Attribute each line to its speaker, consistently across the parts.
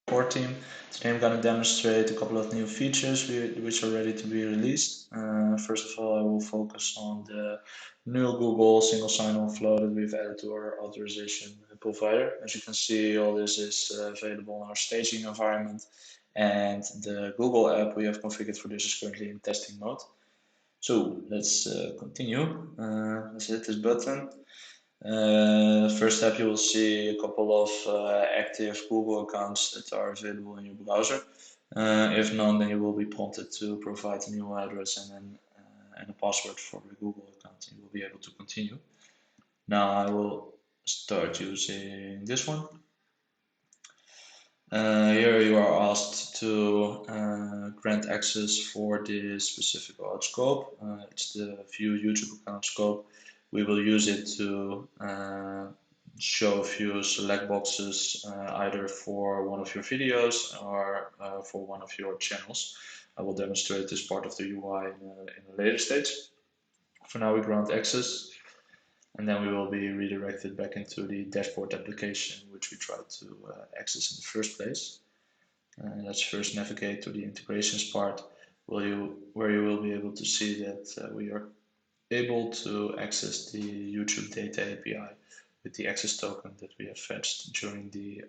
Speaker 1: core team. Today I'm going to demonstrate a couple of new features which are ready to be released. First of all, I will focus on the new Google single sign-on flow that we've added to our authorization provider. As you can see, all this is available in our staging environment, and the Google app we have configured for this is currently in testing mode. So let's continue. Let's hit this button. First step, you will see a couple of active Google accounts that are available in your browser. If none, then you will be prompted to provide an email address and a password for the Google account, and you will be able to continue. Now I will start using this one. Here you are asked to grant access for this specific auth scope. It's the View YouTube account scope. We will use it to show a few select boxes either for one of your videos or for one of your channels. I will demonstrate this part of the UI in a later stage. For now, we grant access, and then we will be redirected back into the dashboard application which we tried to access in the first place. Let's first navigate to the integrations part where you will be able to see that we are able to access the YouTube data API with the access token that we have fetched during the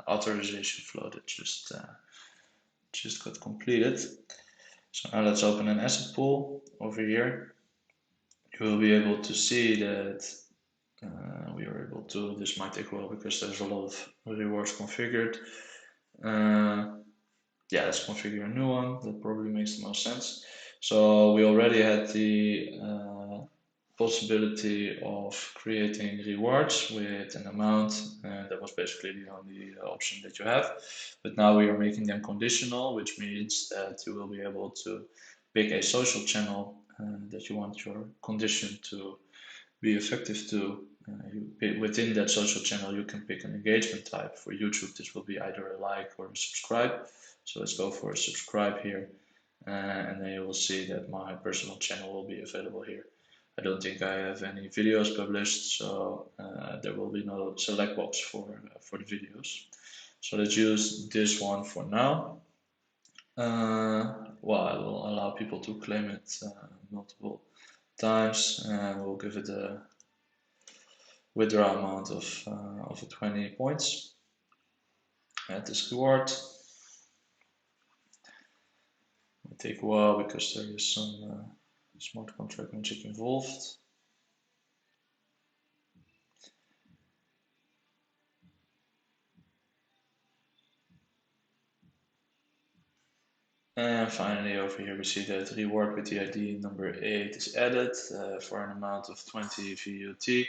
Speaker 1: authorization flow that just got completed. So now let's open an asset pool over here. You will be able to see that we are able to, this might take a while because there's a lot of rewards configured. Yeah, let's configure a new one. That probably makes the most sense. So we already had the possibility of creating rewards with an amount, and that was basically the only option that you have. But now we are making them conditional, which means that you will be able to pick a social channel that you want your condition to be effective to. Within that social channel, you can pick an engagement type. For YouTube, this will be either a like or a subscribe. So let's go for a subscribe here, and then you will see that my personal channel will be available here. I don't think I have any videos published, so there will be no select box for the videos. So let's use this one for now. Well, I will allow people to claim it multiple times, and we'll give it a withdraw amount of 20 points. Add this reward. It will take a while because there is some smart contract magic involved. And finally over here we see that reward with the ID number 8 is added for an amount of 20 VUT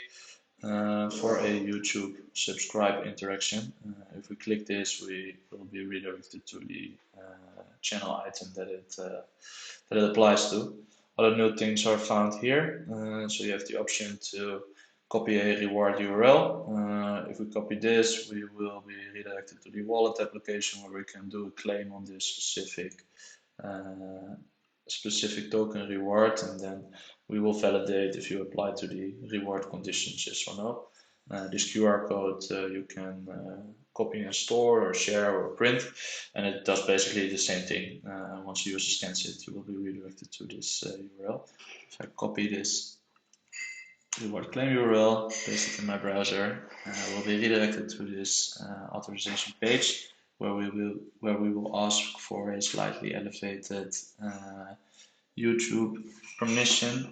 Speaker 1: for a YouTube subscribe interaction. If we click this, we will be redirected to the channel item that it applies to. Other new things are found here. So you have the option to copy a reward URL. If we copy this, we will be redirected to the wallet application where we can do a claim on this specific token reward, and then we will validate if you apply to the reward conditions, yes or no. This QR code you can copy and store or share or print, and it does basically the same thing. Once the user scans it, you will be redirected to this URL. If I copy this reward claim URL, paste it in my browser, I will be redirected to this authorization page where we will ask for a slightly elevated YouTube permission.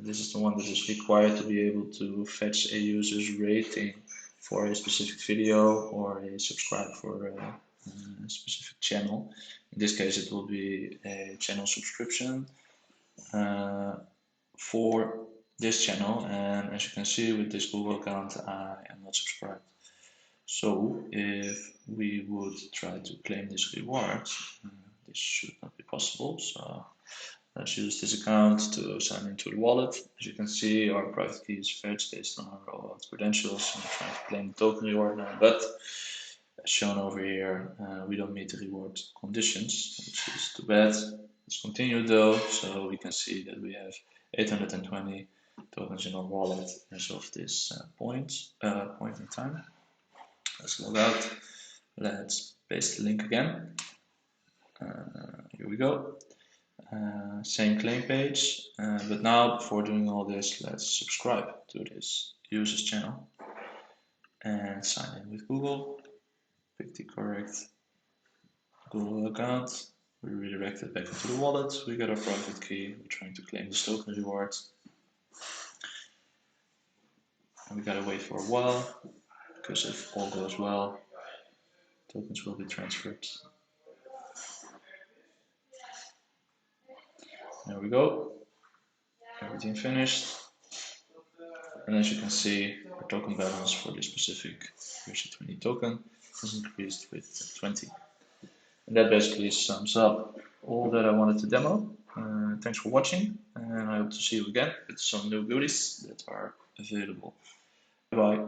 Speaker 1: This is the one that is required to be able to fetch a user's rating for a specific video or a subscribe for a specific channel. In this case, it will be a channel subscription for this channel, and as you can see with this Google account, I am not subscribed. So if we would try to claim this reward, this should not be possible. So let's use this account to sign into the wallet. As you can see, our private key is fetched based on our OAuth credentials. I'm trying to claim the token reward now, but as shown over here, we don't meet the reward conditions, which is too bad. Let's continue though, so we can see that we have 820 tokens in our wallet as of this point in time. Let's log out. Let's paste the link again. Here we go. Same claim page, but now before doing all this, let's subscribe to this users channel and sign in with Google. Pick the correct Google account. We redirect it back into the wallet. We get our private key. We're trying to claim this token reward. And we gotta wait for a while, because if all goes well, tokens will be transferred. There we go. Everything finished. And as you can see, our token balance for this specific ERC20 token has increased with 20. And that basically sums up all that I wanted to demo. Thanks for watching, and I hope to see you again with some new goodies that are available. Bye.